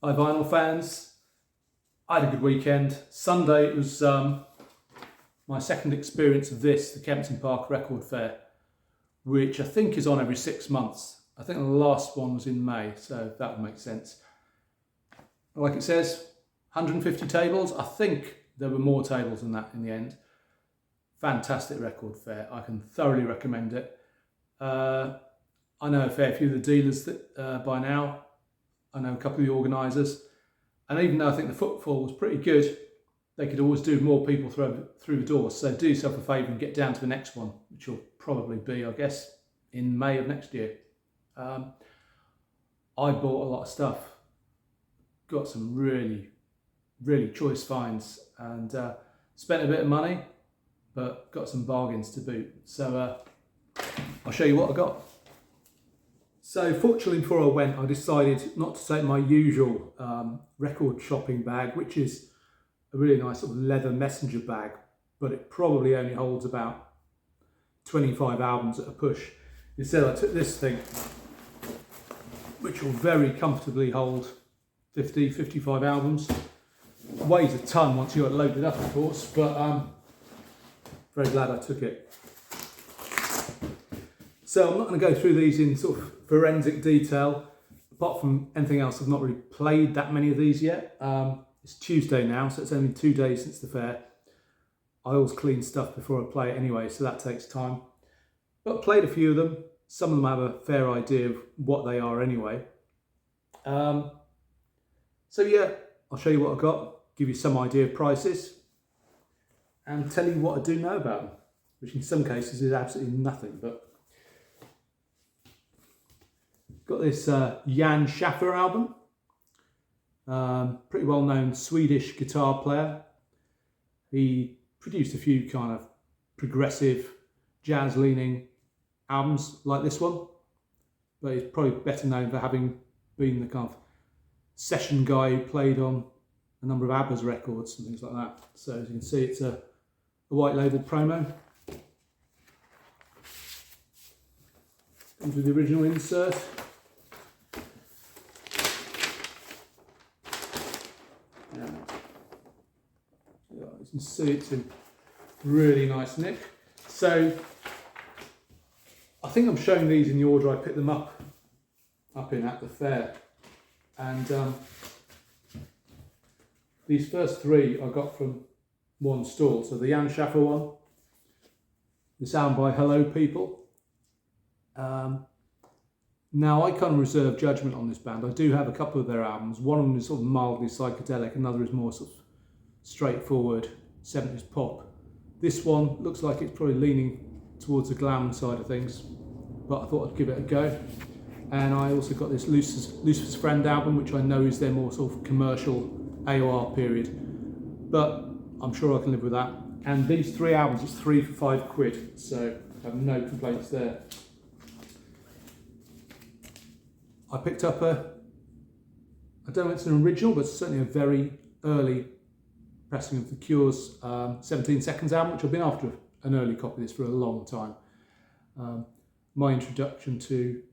Hi vinyl fans, I had a good weekend. Sunday it was my second experience of this, the Kempton Park Record Fair, which I think is on every 6 months. I think the last one was in May, so that would make sense. Like it says, 150 tables. I think there were more tables than that in the end. Fantastic record fair. I can thoroughly recommend it. I know a fair few of the dealers that by now. I know a couple of the organisers, and even though I think the footfall was pretty good, they could always do more people through the doors. So do yourself a favour and get down to the next one, which will probably be, I guess, in May of next year. I bought a lot of stuff, got some really choice finds, and spent a bit of money, but got some bargains to boot. So I'll show you what I got. So fortunately before I went, I decided not to take my usual record shopping bag, which is a really nice sort of leather messenger bag, but it probably only holds about 25 albums at a push. Instead I took this thing, which will very comfortably hold 50, 55 albums. It weighs a ton once you got it loaded up, of course, but I'm very glad I took it. So I'm not going to go through these in sort of forensic detail. Apart from anything else, I've not really played that many of these yet. It's Tuesday now, so it's only 2 days since the fair. I always clean stuff before I play it anyway, so that takes time. But I played a few of them. Some of them have a fair idea of what they are anyway. So yeah, I'll show you what I've got, give you some idea of prices, and tell you what I do know about them, which in some cases is absolutely nothing. But got this Jan Schaffer album, pretty well known Swedish guitar player. He produced a few kind of progressive jazz leaning albums like this one, but he's probably better known for having been the kind of session guy who played on a number of ABBA's records and things like that. So as you can see, it's a white label promo. Comes with the original insert. You can see it's in really nice nick. So I think I'm showing these in the order I picked them up in at the fair. And these first three I got from one stall. So the Jan Schaffer one, the sound by Hello People. Now I kind of reserve judgment on this band. I do have a couple of their albums. One of them is sort of mildly psychedelic, another is more sort of straightforward 70s pop. This one looks like it's probably leaning towards the glam side of things, but I thought I'd give it a go. And I also got this Lucifer's Friend album, which I know is their more sort of commercial AOR period, but I'm sure I can live with that. And these three albums, it's 3 for £5, so I have no complaints there. I picked up I don't know if it's an original, but it's certainly a very early pressing of The Cure's 17 Seconds album, which I've been after an early copy of this for a long time. My introduction to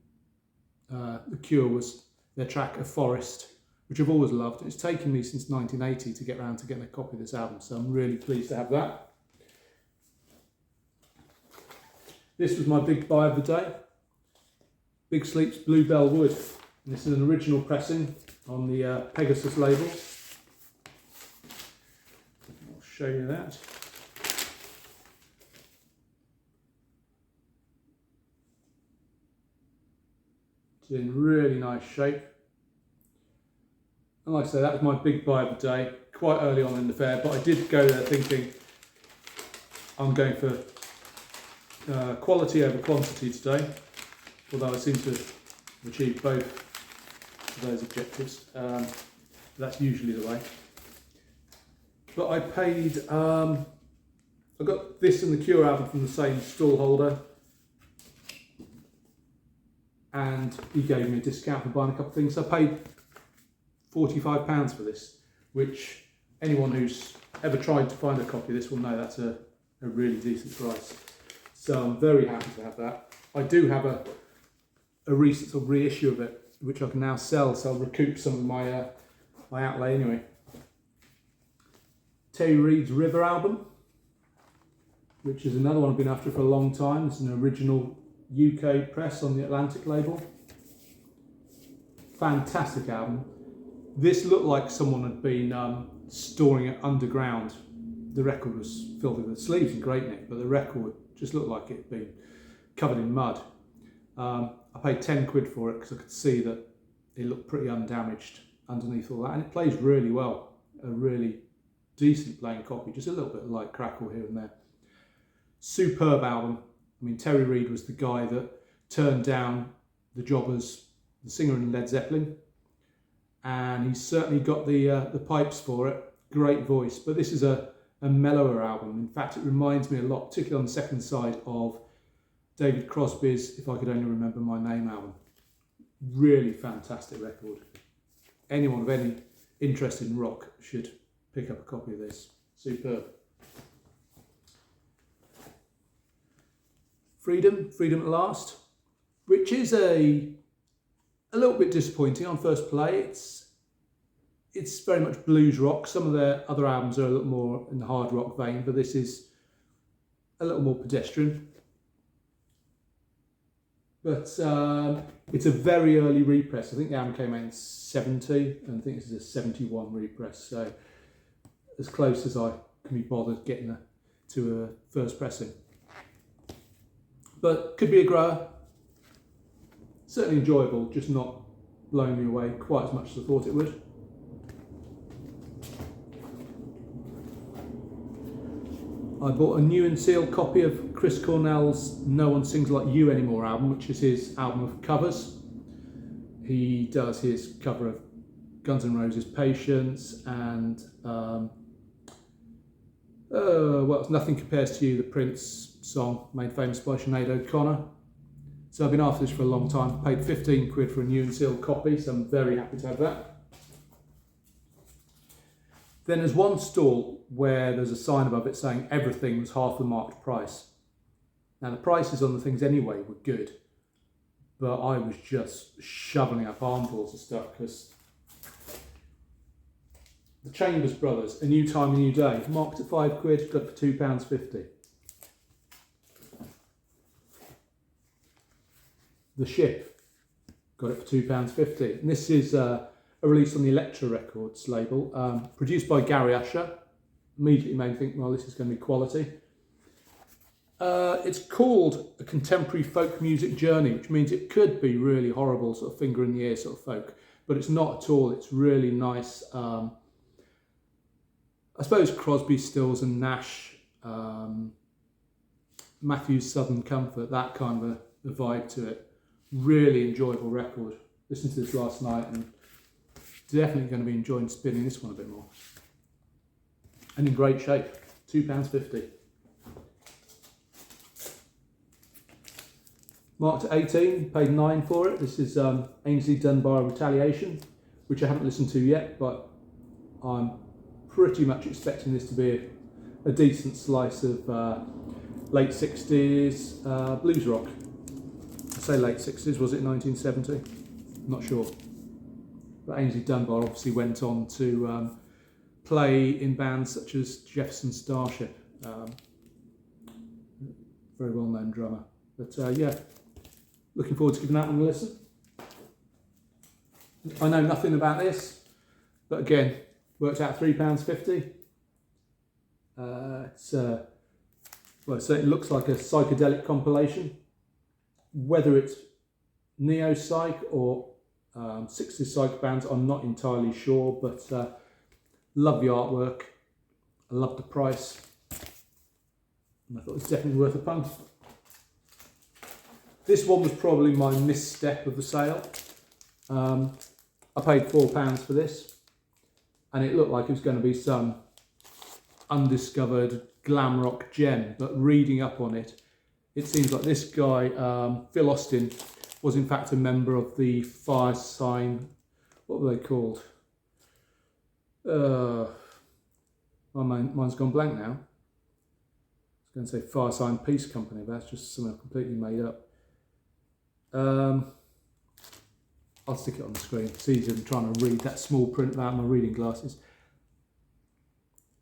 The Cure was their track A Forest, which I've always loved. It's taken me since 1980 to get around to getting a copy of this album, so I'm really pleased to have that. This was my big buy of the day. Big Sleep's Bluebell Wood. And this is an original pressing on the Pegasus label. I'll show you that. It's in really nice shape. And like I say, that was my big buy of the day, quite early on in the fair, but I did go there thinking I'm going for quality over quantity today, although I seem to have achieved both of those objectives. That's usually the way. But I paid, I got this and the Cure album from the same stall holder, and he gave me a discount for buying a couple of things. So I paid £45 for this, which anyone who's ever tried to find a copy of this will know that's a really decent price. So I'm very happy to have that. I do have a recent sort of reissue of it, which I can now sell, so I'll recoup some of my my outlay anyway. Terry Reid's River album, which is another one I've been after for a long time. It's an original UK press on the Atlantic label. Fantastic album. This looked like someone had been storing it underground. The record was filled with sleeves and great neck, but the record just looked like it had been covered in mud. I paid 10 quid for it because I could see that it looked pretty undamaged underneath all that, and it plays really well. A really decent playing copy, just a little bit of light crackle here and there. Superb album. I mean, Terry Reid was the guy that turned down the job as the singer in Led Zeppelin, and he's certainly got the pipes for it. Great voice, but this is a mellower album. In fact, it reminds me a lot, particularly on the second side, of David Crosby's If I Could Only Remember My Name album. Really fantastic record. Anyone of any interest in rock should pick up a copy of this. Superb. Freedom at Last, which is a little bit disappointing on first play. It's very much blues rock. Some of their other albums are a little more in the hard rock vein, but this is a little more pedestrian. But it's a very early repress. I think the album came out in 70, and I think this is a 71 repress. So as close as I can be bothered getting to a first pressing. But could be a grower. Certainly enjoyable, just not blowing me away quite as much as I thought it would. I bought a new and sealed copy of Chris Cornell's No One Sings Like You Anymore album, which is his album of covers. He does his cover of Guns N' Roses' Patience and Nothing Compares to You, the Prince song made famous by Sinead O'Connor. So I've been after this for a long time. Paid 15 quid for a new and sealed copy, so I'm very happy to have that. Then there's one stall where there's a sign above it saying everything was half the marked price. Now the prices on the things anyway were good, but I was just shoveling up armfuls of stuff because the Chambers Brothers, A New Time, A New Day, marked at 5 quid, got it for £2.50. The Ship, got it for £2.50. And this is a release on the Elektra Records label, produced by Gary Usher. Immediately made me think, well, this is going to be quality. It's called A Contemporary Folk Music Journey, which means it could be really horrible, sort of finger in the ear sort of folk, but it's not at all. It's really nice. I suppose Crosby, Stills and Nash, Matthew's Southern Comfort, that kind of a vibe to it. Really enjoyable record. Listened to this last night and definitely going to be enjoying spinning this one a bit more. And in great shape, £2.50. Marked at 18, paid 9 for it. This is Ainsley Dunbar Retaliation, which I haven't listened to yet, but I'm pretty much expecting this to be a decent slice of late 60s blues rock. I say late 60s, was it 1970? Not sure. But Ainsley Dunbar obviously went on to play in bands such as Jefferson Starship. Very well-known drummer. But yeah, looking forward to giving that one a listen. I know nothing about this, but again, worked out £3.50. Well, it certainly looks like a psychedelic compilation. Whether it's neo-psych or 60s psych bands, I'm not entirely sure, but love the artwork. I love the price. And I thought it was definitely worth a punt. This one was probably my misstep of the sale. I paid £4 for this, and it looked like it was going to be some undiscovered glam rock gem, but reading up on it, it seems like this guy, Phil Austin, was in fact a member of the fire sign, what were they called? Mine's gone blank now. I was going to say Fire Sign Peace Company, but that's just something I've completely made up. I'll stick it on the screen. It's easier than trying to read that small print without my reading glasses.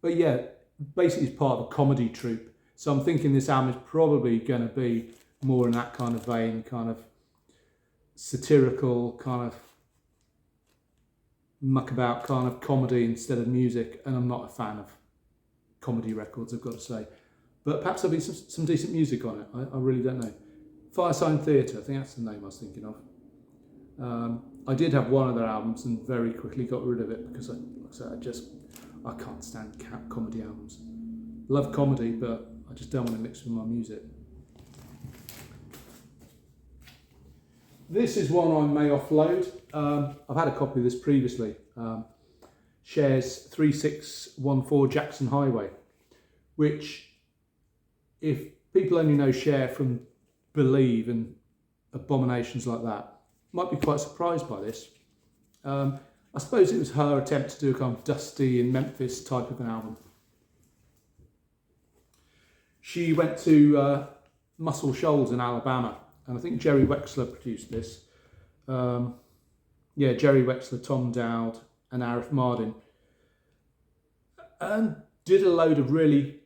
But yeah, basically it's part of a comedy troupe. So I'm thinking this album is probably going to be more in that kind of vein, kind of satirical, kind of muckabout kind of comedy instead of music. And I'm not a fan of comedy records, I've got to say. But perhaps there'll be some decent music on it. I really don't know. Firesign Theatre, I think that's the name I was thinking of. I did have one of their albums and very quickly got rid of it because I can't stand comedy albums. Love comedy, but I just don't want to mix with my music. This is one I may offload. I've had a copy of this previously. Cher's 3614 Jackson Highway, which, if people only know Cher from Believe and abominations like that, might be quite surprised by this. I suppose it was her attempt to do a kind of Dusty in Memphis type of an album. She went to Muscle Shoals in Alabama, and I think Jerry Wexler produced this. Jerry Wexler, Tom Dowd and Arif Mardin, and did a load of really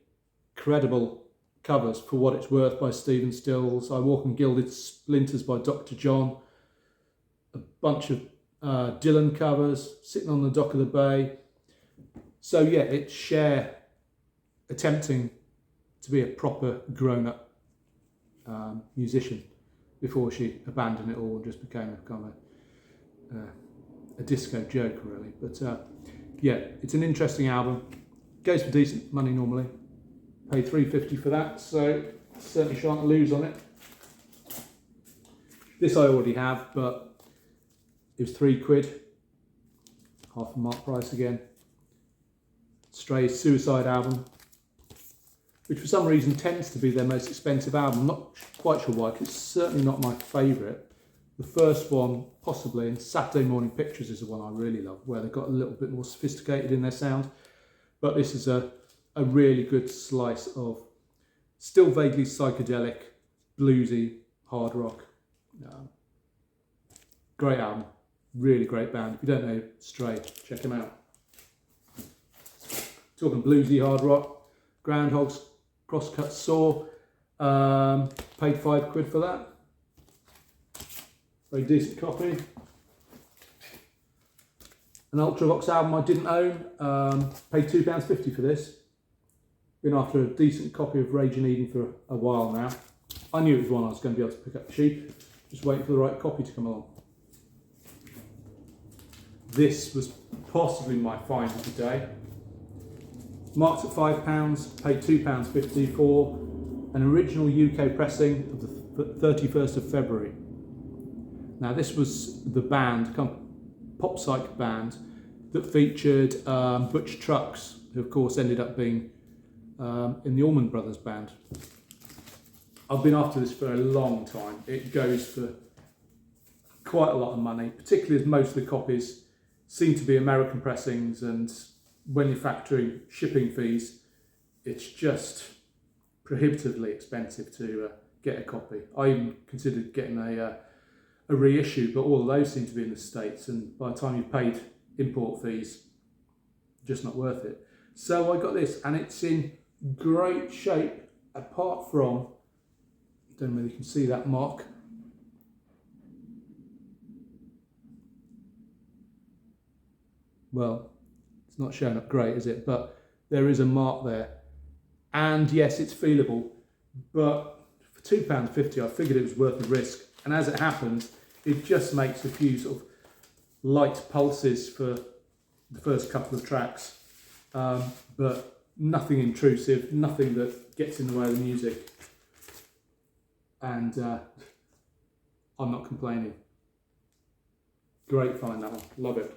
credible covers For What It's Worth by Stephen Stills, I Walk in Gilded Splinters by Dr. John, a bunch of Dylan covers, Sitting on the Dock of the Bay. So yeah, it's Cher attempting to be a proper grown-up musician before she abandoned it all and just became a kind of a disco joke, really. But yeah, it's an interesting album. Goes for decent money normally. Paid $3.50 for that, so certainly shan't lose on it. This I already have, but it was £3, half a mark price again. Stray's Suicide album, which for some reason tends to be their most expensive album. I'm not quite sure why, because it's certainly not my favourite. The first one, possibly, and Saturday Morning Pictures is the one I really love, where they've got a little bit more sophisticated in their sound. But this is a really good slice of still vaguely psychedelic, bluesy, hard rock. Great album, really great band. If you don't know Stray, check them out. Talking bluesy, hard rock, Groundhog's Crosscut Saw, paid £5 for that. Very decent copy. An Ultravox album I didn't own, paid £2.50 for this. Been after a decent copy of Rage in Eden for a while now. I knew it was one I was going to be able to pick up cheap, just waiting for the right copy to come along. This was possibly my find of the day. Marked at £5, paid £2.50 for an original UK pressing of the 31st of February. Now this was the band, pop psych band, that featured Butch Trucks, who of course ended up being in the Allman Brothers band. I've been after this for a long time. It goes for quite a lot of money, particularly as most of the copies seem to be American pressings, and when you're factoring shipping fees, it's just prohibitively expensive to get a copy. I even considered getting a reissue, but all of those seem to be in the States, and by the time you've paid import fees, just not worth it. So I got this, and it's in great shape, apart from, don't know whether you can see that mark. Well, it's not showing up great, is it? But there is a mark there. And yes, it's feelable, but for £2.50, I figured it was worth the risk. And as it happens, it just makes a few sort of light pulses for the first couple of tracks, but nothing intrusive, nothing that gets in the way of the music. And I'm not complaining. Great find, that one. Love it.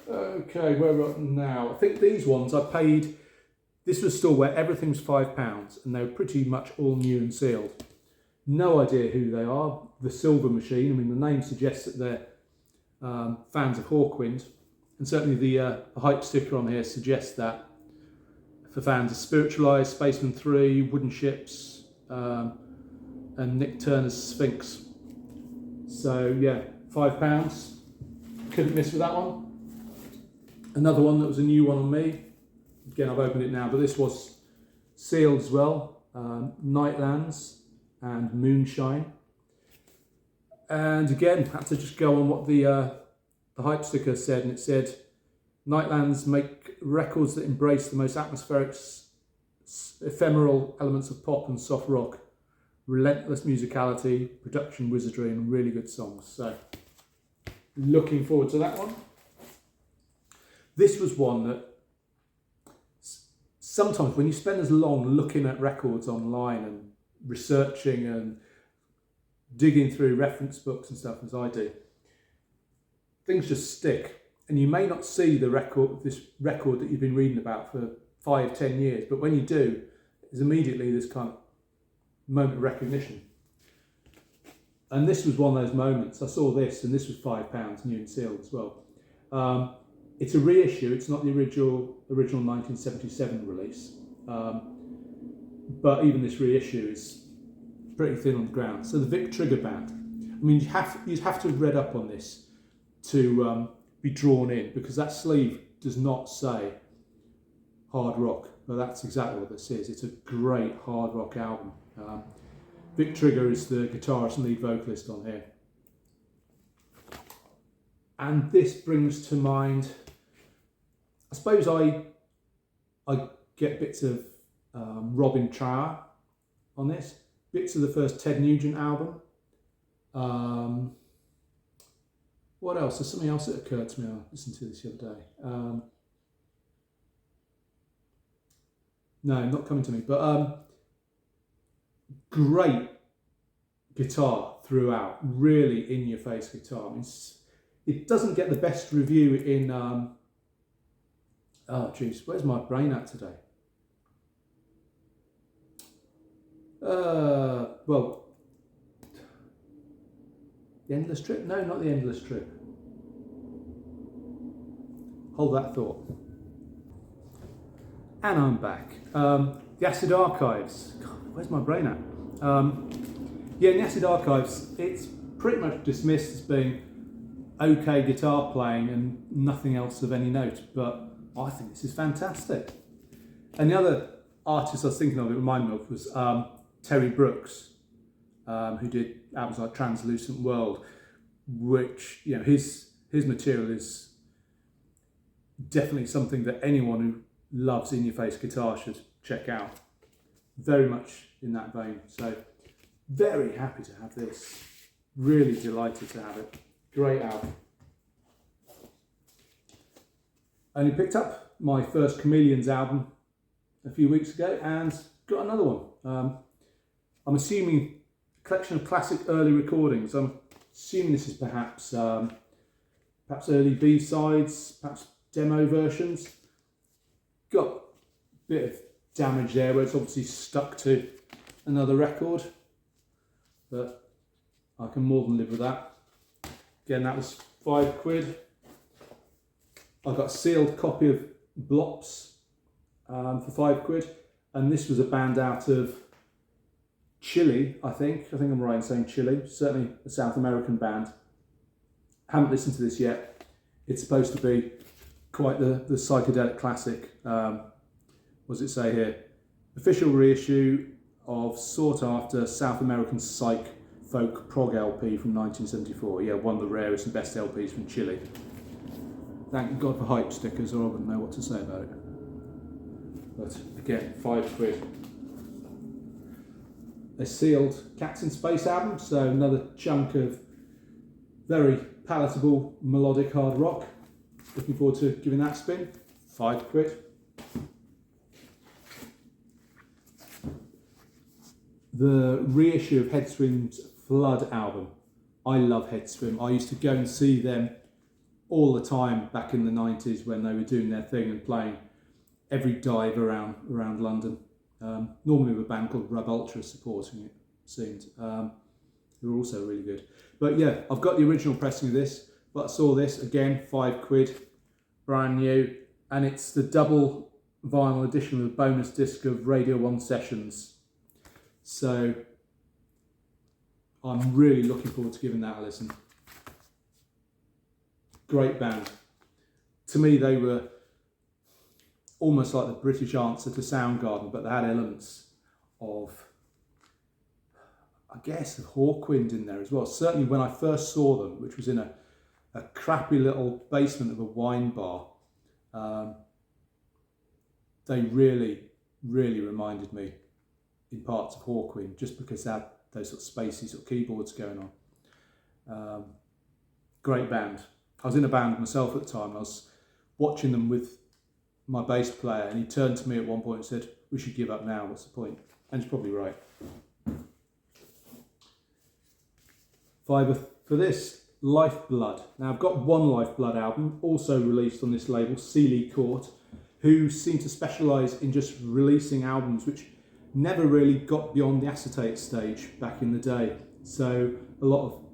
Okay, where we're at now. I think these ones I paid, this was a store where everything was £5 and they were pretty much all new and sealed. No idea who they are. The Silver Machine, I mean the name suggests that they're fans of Hawkwind, and certainly the hype sticker on here suggests that for fans of Spiritualized, Spaceman 3, Wooden Ships, and Nick Turner's Sphinx. So yeah, £5. Couldn't miss with that one. Another one that was a new one on me. Again, I've opened it now, but this was sealed as well. Nightlands and Moonshine. And again, had to just go on what the hype sticker said, and it said, Nightlands make records that embrace the most atmospheric, ephemeral elements of pop and soft rock, relentless musicality, production wizardry, and really good songs. So, looking forward to that one. This was one that sometimes when you spend as long looking at records online and researching and digging through reference books and stuff as I do, things just stick. And you may not see this record that you've been reading about for 5-10 years, but when you do, there's immediately this kind of moment of recognition. And this was one of those moments. I saw this, and this was £5, new and sealed as well. It's a reissue. It's not the original 1977 release, but even this reissue is pretty thin on the ground. So the Vic Trigger Band. I mean, you'd have to have read up on this to be drawn in, because that sleeve does not say hard rock, but that's exactly what this is. It's a great hard rock album. Vic Trigger is the guitarist and lead vocalist on here. And this brings to mind, I suppose I get bits of Robin Trower on this, bits of the first Ted Nugent album. What else? There's something else that occurred to me. I listened to this the other day. No, not coming to me. But great guitar throughout. Really in-your-face guitar. I mean, it doesn't get the best review in... oh, jeez, where's my brain at today? Well... The Endless Trip? No, not The Endless Trip. Hold that thought. And I'm back. The Acid Archives. God, where's my brain at? Yeah, in the Acid Archives, it's pretty much dismissed as being okay guitar playing and nothing else of any note, but I think this is fantastic. And the other artist I was thinking of, it reminded me of, was Terry Brooks, who did albums like Translucent World, which, you know, his material is definitely something that anyone who loves in-your-face guitar should check out. Very much in that vein. So very happy to have this. Really delighted to have it. Great album. Only picked up my first Chameleons album a few weeks ago and got another one. I'm assuming collection of classic early recordings. I'm assuming this is perhaps early B-sides, perhaps demo versions. Got a bit of damage there where it's obviously stuck to another record, but I can more than live with that. Again, that was £5. I got a sealed copy of Blops for £5, and this was a band out of Chile, I think I'm right in saying Chile, certainly a South American band. Haven't listened to this yet. It's supposed to be quite the psychedelic classic. What does it say here? Official reissue of sought after South American Psych folk prog LP from 1974. Yeah, one of the rarest and best LPs from Chile. Thank God for hype stickers, or I wouldn't know what to say about it. But again, £5. A sealed Cats in Space album, so another chunk of very palatable melodic hard rock. Looking forward to giving that a spin. £5. The reissue of Headswim's Flood album. I love Headswim. I used to go and see them all the time back in the 90s when they were doing their thing and playing every dive around London. Normally with a band called Rub Ultra supporting it, seemed. They were also really good. But yeah, I've got the original pressing of this, but I saw this again, £5, brand new, and it's the double vinyl edition with a bonus disc of Radio 1 Sessions. So I'm really looking forward to giving that a listen. Great band. To me, they were almost like the British answer to Soundgarden, but they had elements of, I guess, of Hawkwind in there as well. Certainly when I first saw them, which was in a crappy little basement of a wine bar, they really, really reminded me in parts of Hawkwind, just because they had those sort of spacey sort of keyboards going on. Great band. I was in a band myself at the time. I was watching them with my bass player, and he turned to me at one point and said, "We should give up now, what's the point?" And he's probably right. Fiver for this, Lifeblood. Now I've got one Lifeblood album, also released on this label, Sealy Court, who seem to specialise in just releasing albums which never really got beyond the acetate stage back in the day. So a lot of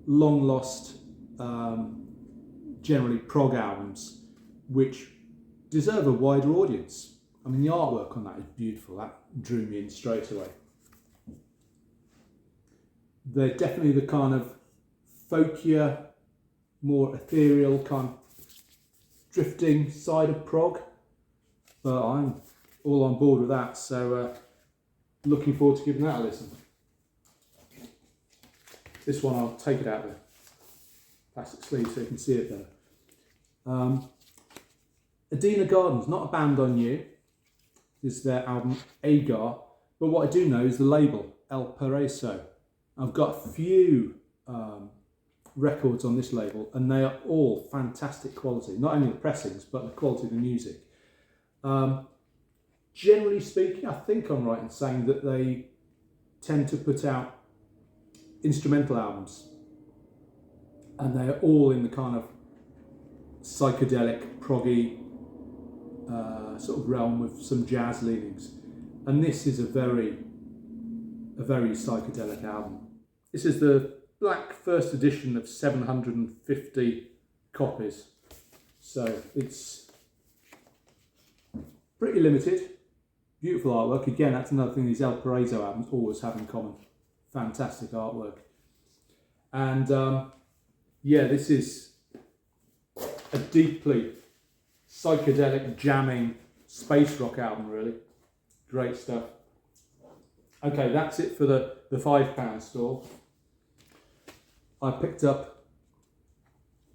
long lost, generally prog albums, which deserve a wider audience. I mean, the artwork on that is beautiful. That drew me in straight away. They're definitely the kind of folkier, more ethereal, kind of drifting side of prog, but I'm all on board with that, so looking forward to giving that a listen. This one, I'll take it out of the plastic sleeve so you can see it there. Adina Gardens, not a band I knew. This is their album Agar, but what I do know is the label, El Paraíso. I've got a few records on this label, and they are all fantastic quality. Not only the pressings, but the quality of the music. Generally speaking, I think I'm right in saying that they tend to put out instrumental albums, and they're all in the kind of psychedelic, proggy sort of realm with some jazz leanings. And this is a very psychedelic album. This is the black first edition of 750 copies, so it's pretty limited. Beautiful artwork. Again, that's another thing these El Paraíso albums always have in common. Fantastic artwork. And yeah, this is a deeply psychedelic, jamming space rock album, really. Great stuff. Okay, that's it for the £5 store. I picked up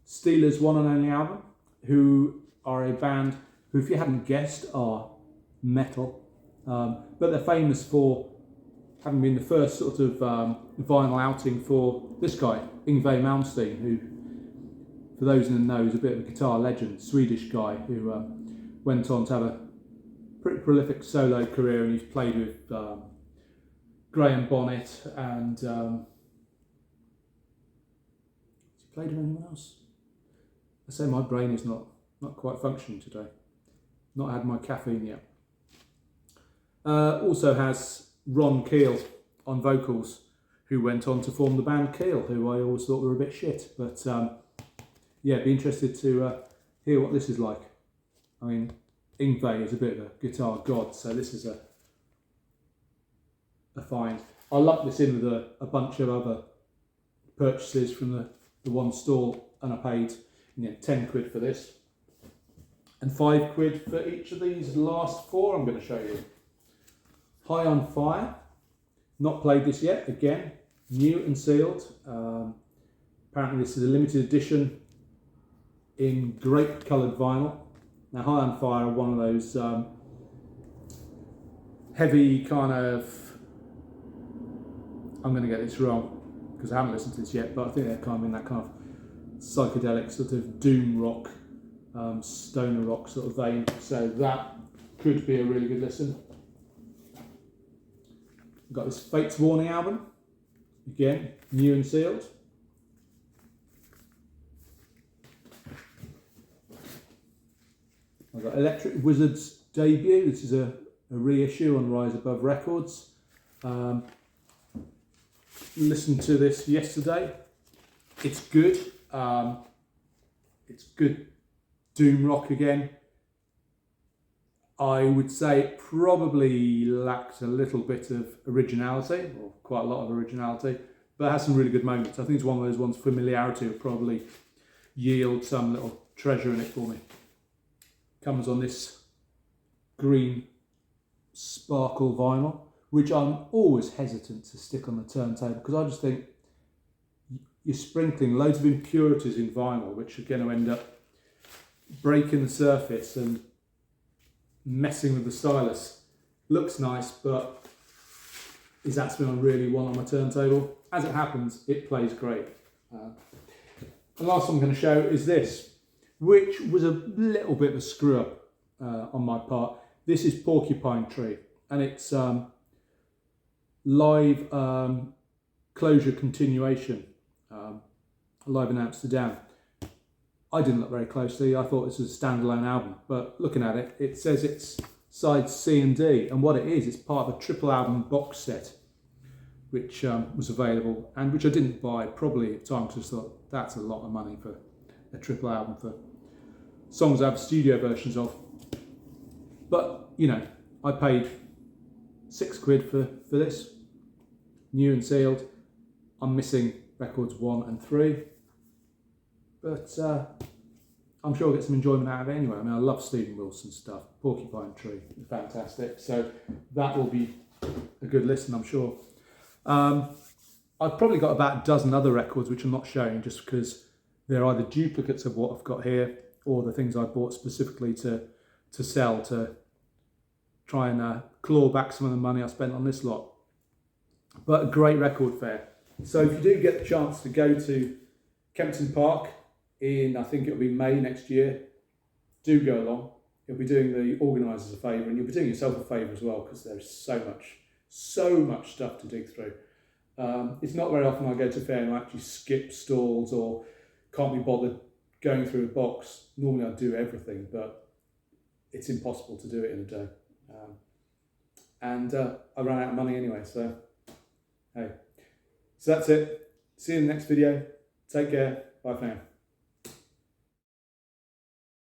Steelers' one and only album, who are a band who, if you hadn't guessed, are metal. But they're famous for having been the first sort of vinyl outing for this guy, Yngwie Malmsteen, who, for those in the know, is a bit of a guitar legend, Swedish guy who went on to have a pretty prolific solo career, and he's played with Graham Bonnet and has he played with anyone else? I say my brain is not quite functioning today. Not had my caffeine yet. Also has Ron Keel on vocals, who went on to form the band Keel, who I always thought were a bit shit. But yeah, be interested to hear what this is like. I mean, Yngwie is a bit of a guitar god, so this is a find. I lumped this in with a bunch of other purchases from the one stall, and I paid 10 quid for this. And 5 quid for each of these last four I'm going to show you. High on Fire, not played this yet, again, new and sealed. Apparently this is a limited edition in grape coloured vinyl. Now High on Fire are one of those heavy kind of, I'm going to get this wrong because I haven't listened to this yet, but I think they're kind of in that kind of psychedelic sort of doom rock, stoner rock sort of vein, so that could be a really good listen. We've got this Fate's Warning album, again, new and sealed. I've got Electric Wizard's debut. This is a reissue on Rise Above Records. Listened to this yesterday. It's good. It's good doom rock again. I would say it probably lacked a little bit of originality, or quite a lot of originality, but it has some really good moments. I think it's one of those ones, familiarity will probably yield some little treasure in it for me. Comes on this green sparkle vinyl, which I'm always hesitant to stick on the turntable because I just think you're sprinkling loads of impurities in vinyl, which are going to end up breaking the surface and messing with the stylus. Looks nice, but is that something I really want on my turntable? As it happens, it plays great. The last one I'm going to show is this, which was a little bit of a screw up on my part. This is Porcupine Tree, and it's live closure continuation, live in Amsterdam. I didn't look very closely. I thought this was a standalone album, but looking at it, it says it's sides C and D, and what it is, it's part of a triple album box set, which was available, and which I didn't buy probably at the time because I thought that's a lot of money for a triple album for songs I have studio versions of. But, you know, I paid £6 for this, new and sealed. I'm missing records 1 and 3, but I'm sure I'll get some enjoyment out of it anyway. I mean, I love Stephen Wilson's stuff. Porcupine Tree, fantastic. So that will be a good listen, I'm sure. I've probably got about a dozen other records which I'm not showing just because they're either duplicates of what I've got here or the things I bought specifically to sell, to try and claw back some of the money I spent on this lot. But a great record fair. So if you do get the chance to go to Kempton Park in, I think it'll be May next year, do go along. You'll be doing the organisers a favour, and you'll be doing yourself a favour as well, because there's so much stuff to dig through. It's not very often I go to a fair and I actually skip stalls or can't be bothered going through a box. Normally I do everything, but it's impossible to do it in a day. I ran out of money anyway, so hey. So that's it. See you in the next video. Take care. Bye for now.